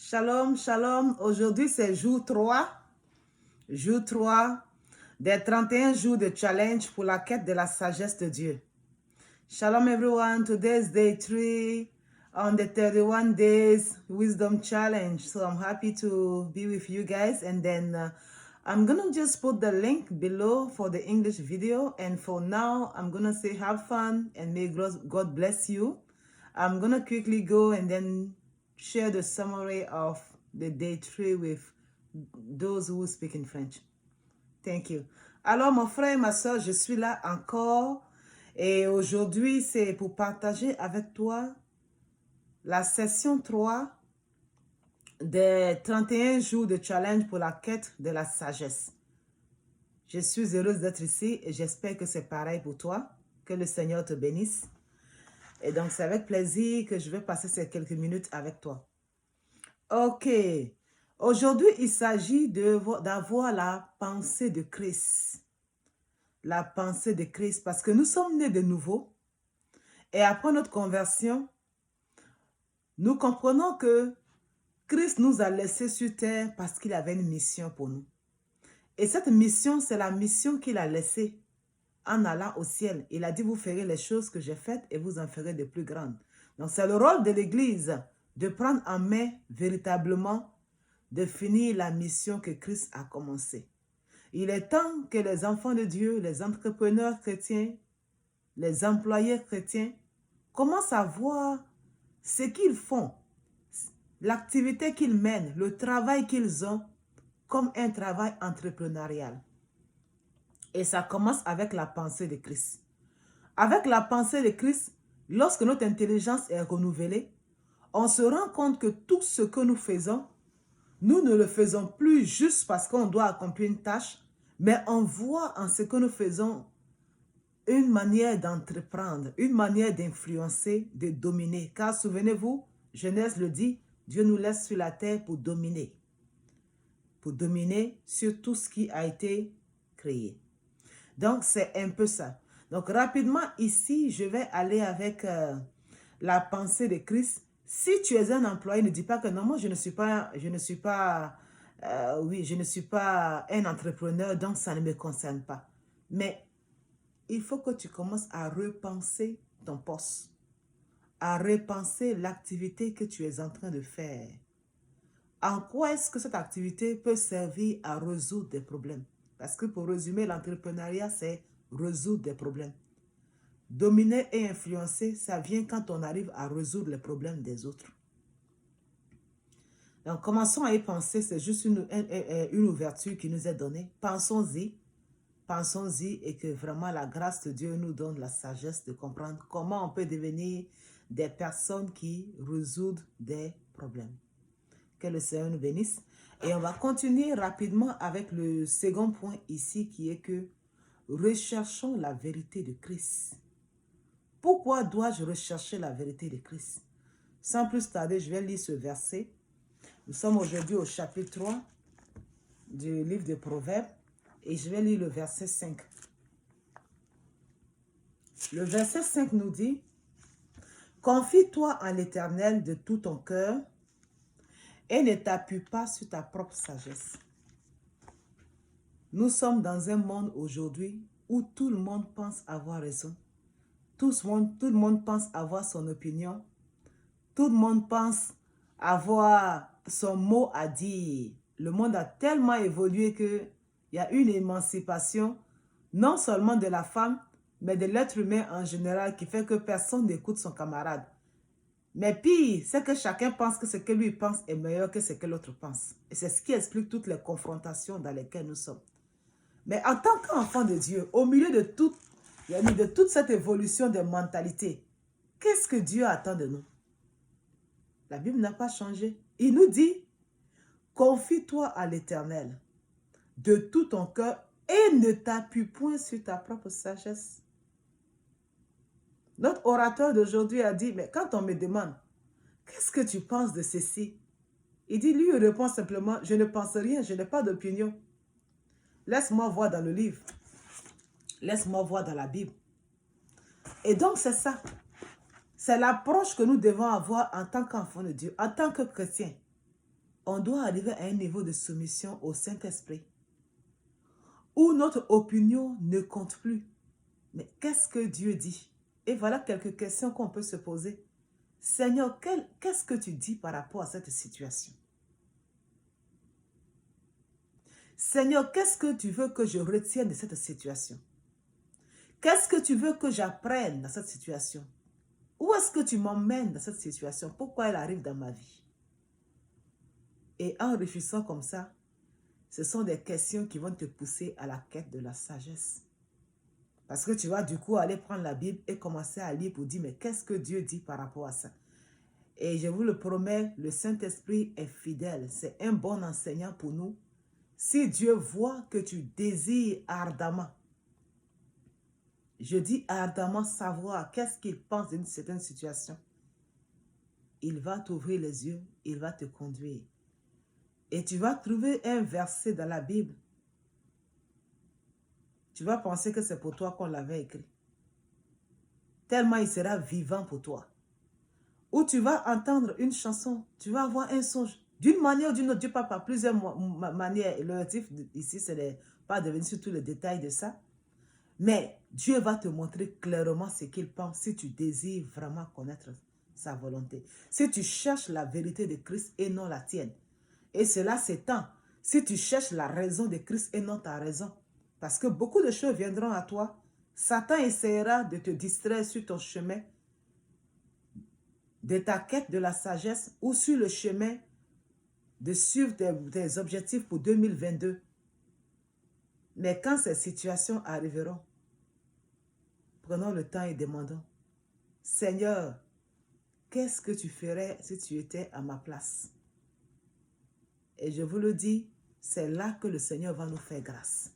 Shalom, shalom. Aujourd'hui, c'est jour 3. Jour 3 des 31 jours de challenge pour la quête de la sagesse de Dieu. Shalom, everyone. Today is day 3 on the 31 days wisdom challenge. So I'm happy to be with you guys. And then I'm going to just put the link below for the English video. And for now, I'm going to say have fun and may God bless you. I'm going to quickly go and then share the summary of the day 3 with those who speak in French. Thank you. Alors, mon frère et ma soeur, je suis là encore. Et aujourd'hui, c'est pour partager avec toi la session 3 des 31 jours de challenge pour la quête de la sagesse. Je suis heureuse d'être ici et j'espère que c'est pareil pour toi. Que le Seigneur te bénisse. Et donc, c'est avec plaisir que je vais passer ces quelques minutes avec toi. Ok. Aujourd'hui, il s'agit d'avoir la pensée de Christ. La pensée de Christ, parce que nous sommes nés de nouveau. Et après notre conversion, nous comprenons que Christ nous a laissés sur terre parce qu'il avait une mission pour nous. Et cette mission, c'est la mission qu'il a laissée en allant au ciel. Il a dit, vous ferez les choses que j'ai faites et vous en ferez de plus grandes. Donc, c'est le rôle de l'Église de prendre en main véritablement, de finir la mission que Christ a commencée. Il est temps que les enfants de Dieu, les entrepreneurs chrétiens, les employés chrétiens commencent à voir ce qu'ils font, l'activité qu'ils mènent, le travail qu'ils ont comme un travail entrepreneurial. Et ça commence avec la pensée de Christ. Avec la pensée de Christ, lorsque notre intelligence est renouvelée, on se rend compte que tout ce que nous faisons, nous ne le faisons plus juste parce qu'on doit accomplir une tâche, mais on voit en ce que nous faisons une manière d'entreprendre, une manière d'influencer, de dominer. Car souvenez-vous, Genèse le dit, Dieu nous laisse sur la terre pour dominer sur tout ce qui a été créé. Donc, c'est un peu ça. Donc, rapidement, ici, je vais aller avec la pensée de Christ. Si tu es un employé, ne dis pas que non, moi, je ne suis pas un entrepreneur, donc ça ne me concerne pas. Mais il faut que tu commences à repenser ton poste, à repenser l'activité que tu es en train de faire. En quoi est-ce que cette activité peut servir à résoudre des problèmes? Parce que pour résumer, l'entrepreneuriat, c'est résoudre des problèmes. Dominer et influencer, ça vient quand on arrive à résoudre les problèmes des autres. Donc, commençons à y penser. C'est juste une ouverture qui nous est donnée. Pensons-y et que vraiment la grâce de Dieu nous donne la sagesse de comprendre comment on peut devenir des personnes qui résoudent des problèmes. Que le Seigneur nous bénisse. Et on va continuer rapidement avec le second point ici qui est que recherchons la vérité de Christ. Pourquoi dois-je rechercher la vérité de Christ? Sans plus tarder, je vais lire ce verset. Nous sommes aujourd'hui au chapitre 3 du livre de Proverbes et je vais lire le verset 5. Le verset 5 nous dit « Confie-toi en l'Éternel de tout ton cœur et ne t'appuie pas sur ta propre sagesse. » Nous sommes dans un monde aujourd'hui où tout le monde pense avoir raison. Tout le monde pense avoir son opinion. Tout le monde pense avoir son mot à dire. Le monde a tellement évolué qu'il y a une émancipation, non seulement de la femme, mais de l'être humain en général, qui fait que personne n'écoute son camarade. Mais pire, c'est que chacun pense que ce que lui pense est meilleur que ce que l'autre pense. Et c'est ce qui explique toutes les confrontations dans lesquelles nous sommes. Mais en tant qu'enfant de Dieu, au milieu de toute cette évolution de mentalité, qu'est-ce que Dieu attend de nous? La Bible n'a pas changé. Il nous dit, confie-toi à l'Éternel de tout ton cœur et ne t'appuie point sur ta propre sagesse. Notre orateur d'aujourd'hui a dit, mais quand on me demande, qu'est-ce que tu penses de ceci? Il dit, lui, il répond simplement, je ne pense rien, je n'ai pas d'opinion. Laisse-moi voir dans le livre. Laisse-moi voir dans la Bible. Et donc, c'est ça. C'est l'approche que nous devons avoir en tant qu'enfants de Dieu, en tant que chrétiens. on doit arriver à un niveau de soumission au Saint-Esprit où notre opinion ne compte plus. Mais qu'est-ce que Dieu dit? Et voilà quelques questions qu'on peut se poser. Seigneur, qu'est-ce que tu dis par rapport à cette situation? Seigneur, qu'est-ce que tu veux que je retienne de cette situation? Qu'est-ce que tu veux que j'apprenne dans cette situation? Où est-ce que tu m'emmènes dans cette situation? Pourquoi elle arrive dans ma vie? Et en réfléchissant comme ça, ce sont des questions qui vont te pousser à la quête de la sagesse. Parce que tu vas du coup aller prendre la Bible et commencer à lire pour dire, mais qu'est-ce que Dieu dit par rapport à ça? Et je vous le promets, le Saint-Esprit est fidèle. C'est un bon enseignant pour nous. Si Dieu voit que tu désires ardemment, je dis ardemment savoir qu'est-ce qu'il pense d'une certaine situation, il va t'ouvrir les yeux, il va te conduire. Et tu vas trouver un verset dans la Bible. Tu vas penser que c'est pour toi qu'on l'avait écrit. Tellement il sera vivant pour toi. Ou tu vas entendre une chanson, tu vas avoir un songe. D'une manière ou d'une autre, Dieu parle par plusieurs manières. L'objectif ici, ce n'est pas de venir sur tous les détails de ça. Mais Dieu va te montrer clairement ce qu'il pense si tu désires vraiment connaître sa volonté. Si tu cherches la vérité de Christ et non la tienne. Et cela s'étend. Si tu cherches la raison de Christ et non ta raison. Parce que beaucoup de choses viendront à toi. Satan essaiera de te distraire sur ton chemin de ta quête de la sagesse ou sur le chemin de suivre tes objectifs pour 2022. Mais quand ces situations arriveront, prenons le temps et demandons, Seigneur, qu'est-ce que tu ferais si tu étais à ma place? Et je vous le dis, c'est là que le Seigneur va nous faire grâce,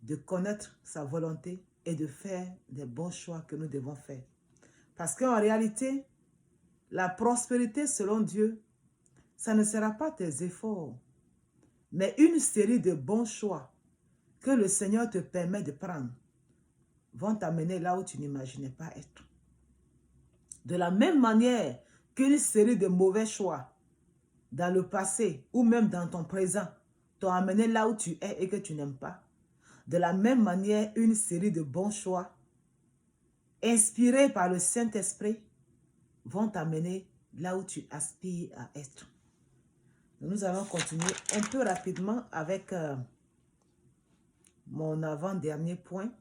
de connaître sa volonté et de faire des bons choix que nous devons faire. Parce qu'en réalité, la prospérité selon Dieu, ça ne sera pas tes efforts, mais une série de bons choix que le Seigneur te permet de prendre vont t'amener là où tu n'imaginais pas être. De la même manière qu'une série de mauvais choix dans le passé ou même dans ton présent t'ont amené là où tu es et que tu n'aimes pas, de la même manière, une série de bons choix inspirés par le Saint-Esprit vont t'amener là où tu aspires à être. Nous allons continuer un peu rapidement avec mon avant-dernier point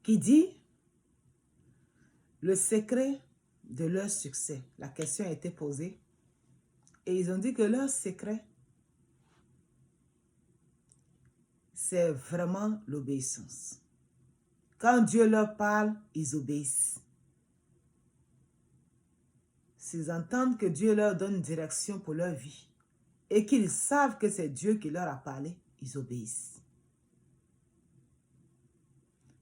qui dit le secret de leur succès. La question a été posée et ils ont dit que leur secret, c'est vraiment l'obéissance. Quand Dieu leur parle, ils obéissent. S'ils entendent que Dieu leur donne une direction pour leur vie et qu'ils savent que c'est Dieu qui leur a parlé, ils obéissent.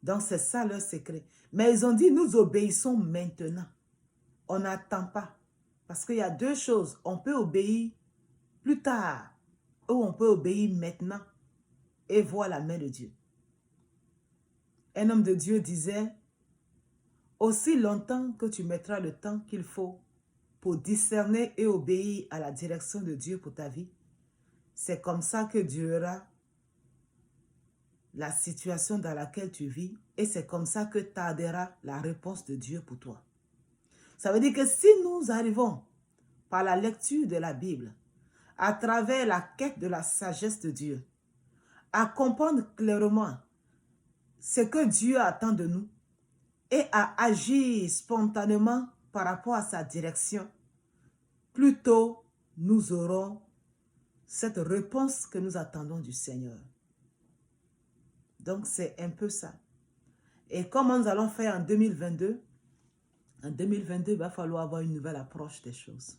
Donc c'est ça leur secret. Mais ils ont dit, nous obéissons maintenant. On n'attend pas. Parce qu'il y a deux choses. On peut obéir plus tard ou on peut obéir maintenant et voir la main de Dieu. Un homme de Dieu disait, aussi longtemps que tu mettras le temps qu'il faut pour discerner et obéir à la direction de Dieu pour ta vie, c'est comme ça que durera la situation dans laquelle tu vis et c'est comme ça que tardera la réponse de Dieu pour toi. Ça veut dire que si nous arrivons par la lecture de la Bible, à travers la quête de la sagesse de Dieu, à comprendre clairement ce que Dieu attend de nous et à agir spontanément par rapport à sa direction, plus tôt nous aurons cette réponse que nous attendons du Seigneur. Donc c'est un peu ça. Et comment nous allons faire en 2022? En 2022, il va falloir avoir une nouvelle approche des choses.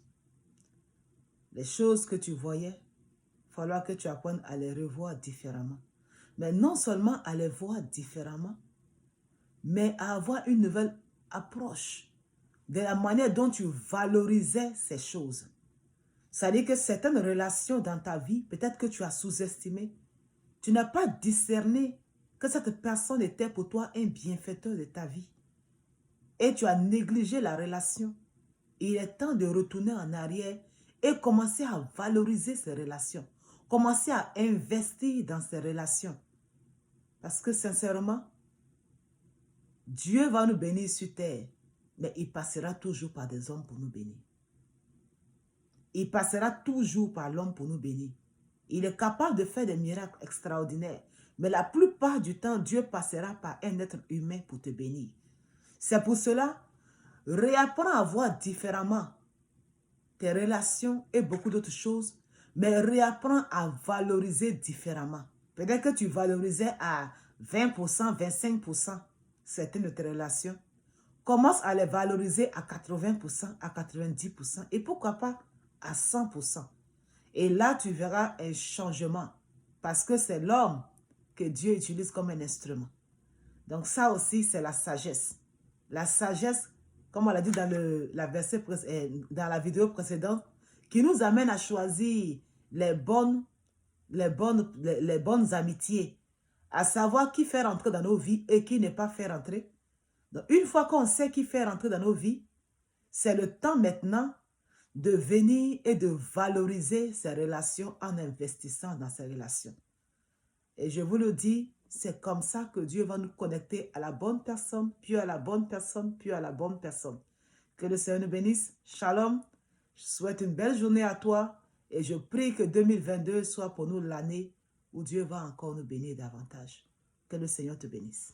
Les choses que tu voyais, il va falloir que tu apprennes à les revoir différemment. Mais non seulement à les voir différemment, mais à avoir une nouvelle approche de la manière dont tu valorisais ces choses. C'est-à-dire que certaines relations dans ta vie, peut-être que tu as sous-estimé, tu n'as pas discerné que cette personne était pour toi un bienfaiteur de ta vie. Et tu as négligé la relation. Il est temps de retourner en arrière et commencer à valoriser ces relations. Commencer à investir dans ces relations. Parce que sincèrement, Dieu va nous bénir sur terre, mais il passera toujours par des hommes pour nous bénir. Il passera toujours par l'homme pour nous bénir. Il est capable de faire des miracles extraordinaires, mais la plupart du temps, Dieu passera par un être humain pour te bénir. C'est pour cela, réapprends à voir différemment tes relations et beaucoup d'autres choses, mais réapprends à valoriser différemment. Peut-être que tu valorisais à 20%, 25% certaines de tes relations. Commence à les valoriser à 80%, à 90% et pourquoi pas à 100%. Et là, tu verras un changement parce que c'est l'homme que Dieu utilise comme un instrument. Donc ça aussi, c'est la sagesse. La sagesse, comme on l'a dit dans la vidéo précédente, qui nous amène à choisir les bonnes amitiés, à savoir qui fait rentrer dans nos vies et qui ne pas faire rentrer. Donc, une fois qu'on sait qui fait rentrer dans nos vies, c'est le temps maintenant de venir et de valoriser ces relations en investissant dans ces relations. Et je vous le dis, c'est comme ça que Dieu va nous connecter à la bonne personne, puis à la bonne personne, puis à la bonne personne. Que le Seigneur nous bénisse. Shalom. Je souhaite une belle journée à toi et je prie que 2022 soit pour nous l'année où Dieu va encore nous bénir davantage. Que le Seigneur te bénisse.